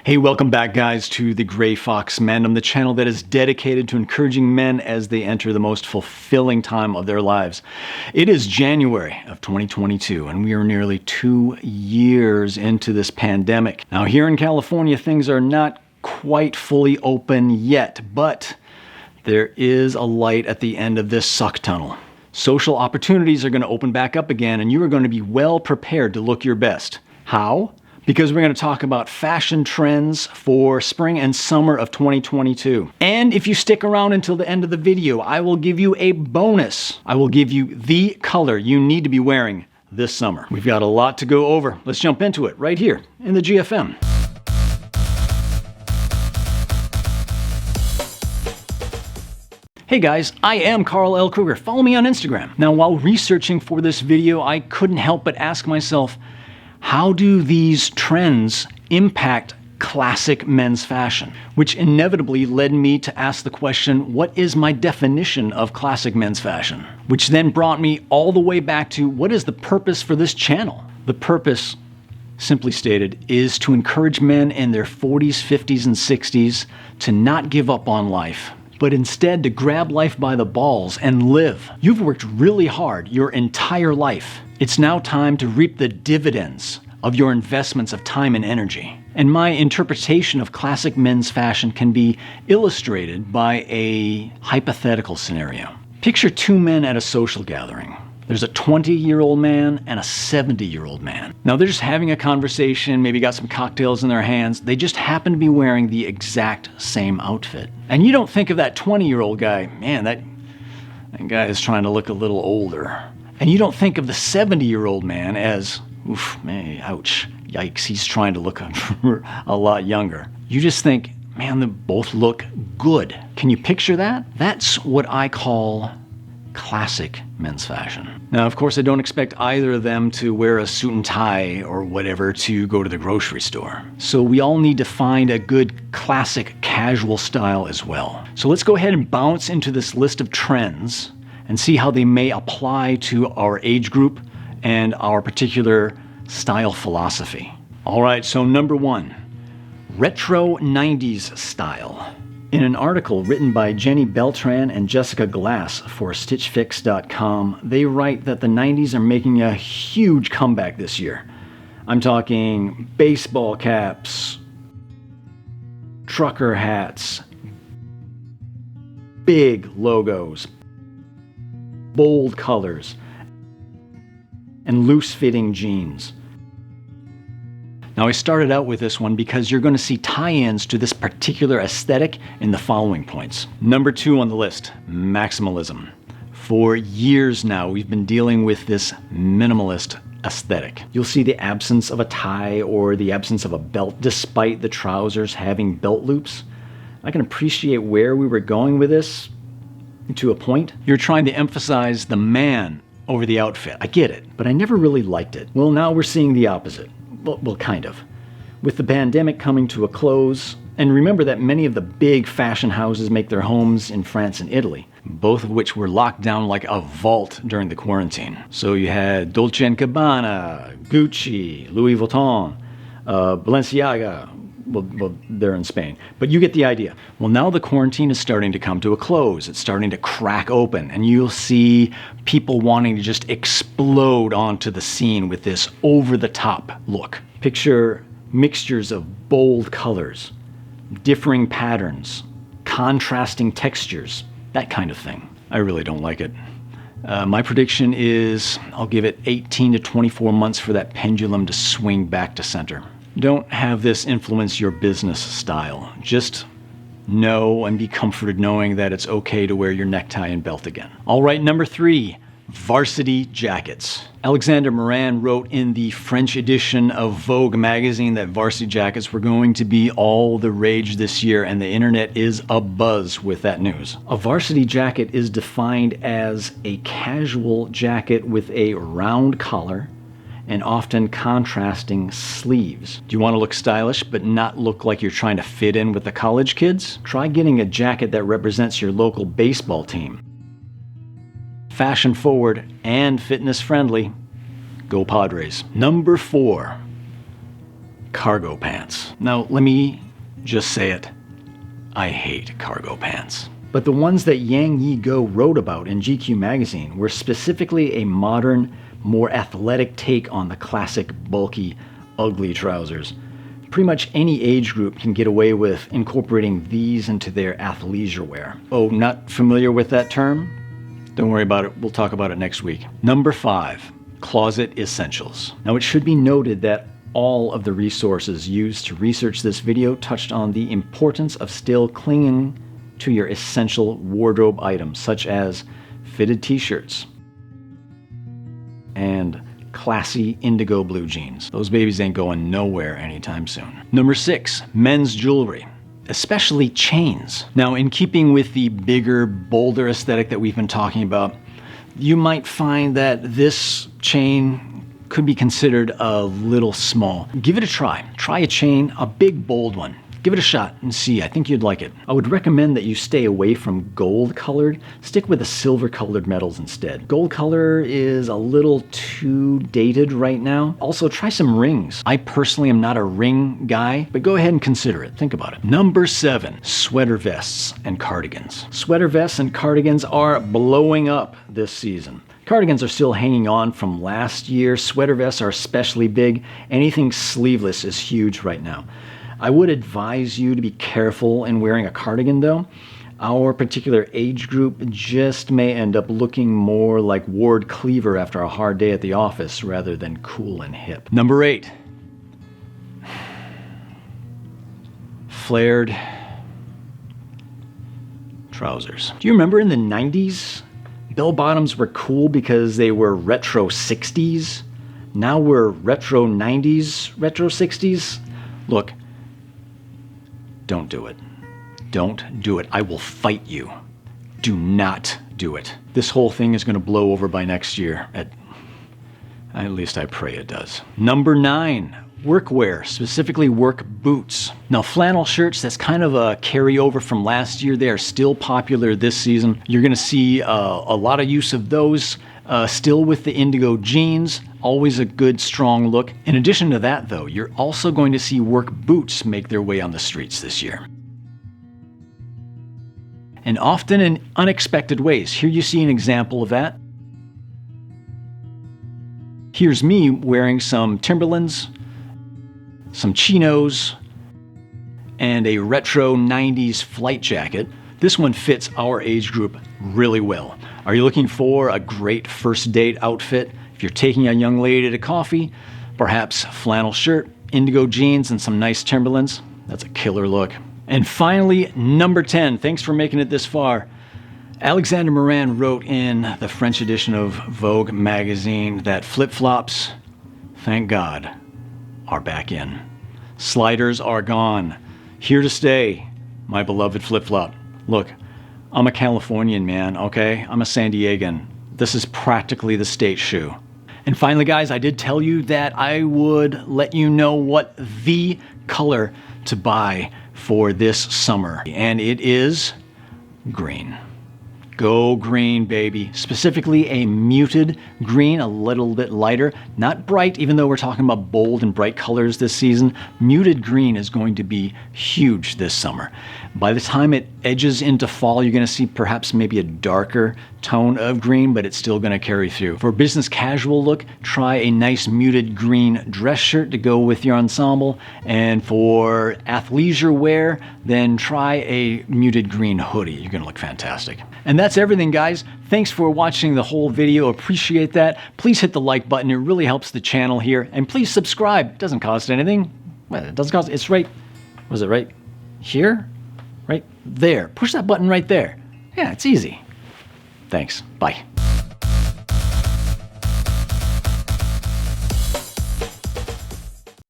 Hey, welcome back guys to the Gray Fox Mandem, the channel that is dedicated to encouraging men as they enter the most fulfilling time of their lives. It is January of 2022 and we are nearly 2 years into this pandemic. Now here in California, things are not quite fully open yet, but there is a light at the end of this suck tunnel. Social opportunities are going to open back up again and you are going to be well prepared to look your best. How? Because we're going to talk about fashion trends for spring and summer of 2022. And if you stick around until the end of the video, I will give you a bonus. I will give you the color you need to be wearing this summer. We've got a lot to go over. Let's jump into it right here in the GFM. Hey guys, I am Carl L. Kruger. Follow me on Instagram. Now, while researching for this video, I couldn't help but ask myself, how do these trends impact classic men's fashion? Which inevitably led me to ask the question, what is my definition of classic men's fashion? Which then brought me all the way back to, what is the purpose for this channel? The purpose, simply stated, is to encourage men in their 40s, 50s, and 60s to not give up on life, but instead to grab life by the balls and live. You've worked really hard your entire life. It's now time to reap the dividends of your investments of time and energy. And my interpretation of classic men's fashion can be illustrated by a hypothetical scenario. Picture two men at a social gathering. There's a 20-year-old man and a 70-year-old man. Now they're just having a conversation, maybe got some cocktails in their hands. They just happen to be wearing the exact same outfit. And you don't think of that 20-year-old guy, man, that guy is trying to look a little older. And you don't think of the 70-year-old man as, oof, man, ouch, yikes, he's trying to look a lot younger. You just think, man, they both look good. Can you picture that? That's what I call classic men's fashion. Now, of course, I don't expect either of them to wear a suit and tie or whatever to go to the grocery store. So we all need to find a good classic casual style as well. So let's go ahead and bounce into this list of trends and see how they may apply to our age group and our particular style philosophy. All right, so number one, retro 90s style. In an article written by Jenny Beltran and Jessica Glass for StitchFix.com, they write that the 90s are making a huge comeback this year. I'm talking baseball caps, trucker hats, big logos, bold colors, and loose-fitting jeans. Now, I started out with this one because you're going to see tie-ins to this particular aesthetic in the following points. Number 2 on the list, maximalism. For years now, we've been dealing with this minimalist aesthetic. You'll see the absence of a tie or the absence of a belt, despite the trousers having belt loops. I can appreciate where we were going with this to a point. You're trying to emphasize the man over the outfit. I get it, but I never really liked it. Well, now we're seeing the opposite. Well, kind of. With the pandemic coming to a close, and remember that many of the big fashion houses make their homes in France and Italy, both of which were locked down like a vault during the quarantine. So you had Dolce & Gabbana, Gucci, Louis Vuitton, Balenciaga. Well, they're in Spain, but you get the idea. Well, now the quarantine is starting to come to a close. It's starting to crack open, and you'll see people wanting to just explode onto the scene with this over-the-top look. Picture mixtures of bold colors, differing patterns, contrasting textures, that kind of thing. I really don't like it. My prediction is I'll give it 18 to 24 months for that pendulum to swing back to center. Don't have this influence your business style. Just know and be comforted knowing that it's okay to wear your necktie and belt again. All right, number 3, varsity jackets. Alexander Moran wrote in the French edition of Vogue magazine that varsity jackets were going to be all the rage this year, and the internet is abuzz with that news. A varsity jacket is defined as a casual jacket with a round collar and often contrasting sleeves. Do you want to look stylish but not look like you're trying to fit in with the college kids? Try getting a jacket that represents your local baseball team. Fashion forward and fitness friendly. Go Padres. Number 4, cargo pants. Now, let me just say it. I hate cargo pants. But the ones that Yang Yi Go wrote about in GQ magazine were specifically a modern, more athletic take on the classic, bulky, ugly trousers. Pretty much any age group can get away with incorporating these into their athleisure wear. Oh, not familiar with that term? Don't worry about it, we'll talk about it next week. Number 5, closet essentials. Now it should be noted that all of the resources used to research this video touched on the importance of still clinging to your essential wardrobe items, such as fitted t-shirts and classy indigo blue jeans. Those babies ain't going nowhere anytime soon. Number 6, men's jewelry, especially chains. Now, in keeping with the bigger, bolder aesthetic that we've been talking about, you might find that this chain could be considered a little small. Give it a try. Try a chain, a big, bold one. Give it a shot and see. I think you'd like it. I would recommend that you stay away from gold colored. Stick with the silver colored metals instead. Gold color is a little too dated right now. Also, try some rings. I personally am not a ring guy, but go ahead and consider it. Think about it. Number 7, sweater vests and cardigans. Sweater vests and cardigans are blowing up this season. Cardigans are still hanging on from last year. Sweater vests are especially big. Anything sleeveless is huge right now. I would advise you to be careful in wearing a cardigan though. Our particular age group just may end up looking more like Ward Cleaver after a hard day at the office rather than cool and hip. Number 8, flared trousers. Do you remember in the 90s, bell bottoms were cool because they were retro 60s? Now we're retro 90s, retro 60s? Look, don't do it. Don't do it. I will fight you. Do not do it. This whole thing is going to blow over by next year. At least I pray it does. Number 9, workwear, specifically work boots. Now, flannel shirts, that's kind of a carryover from last year. They are still popular this season. You're going to see a lot of use of those. Still with the indigo jeans, always a good, strong look. In addition to that, though, you're also going to see work boots make their way on the streets this year. And often in unexpected ways. Here you see an example of that. Here's me wearing some Timberlands, some chinos, and a retro 90s flight jacket. This one fits our age group really well. Are you looking for a great first date outfit? If you're taking a young lady to coffee, perhaps flannel shirt, indigo jeans, and some nice Timberlands. That's a killer look. And finally, number 10. Thanks for making it this far. Alexander Moran wrote in the French edition of Vogue magazine that flip-flops, thank God, are back in. Sliders are gone. Here to stay, my beloved flip-flop. Look, I'm a Californian, man, okay? I'm a San Diegan. This is practically the state shoe. And finally, guys, I did tell you that I would let you know what the color to buy for this summer. And it is green. Go green, baby. Specifically a muted green, a little bit lighter. Not bright, even though we're talking about bold and bright colors this season. Muted green is going to be huge this summer. By the time it edges into fall, you're going to see perhaps maybe a darker tone of green, but it's still going to carry through. For a business casual look, try a nice muted green dress shirt to go with your ensemble. And for athleisure wear, then try a muted green hoodie. You're going to look fantastic. And that's everything, guys. Thanks for watching the whole video. Appreciate that. Please hit the like button. It really helps the channel here. And please subscribe. It doesn't cost anything. Well, it doesn't cost. It's right. Was it right here? Right there. Push that button right there. Yeah, it's easy. Thanks. Bye.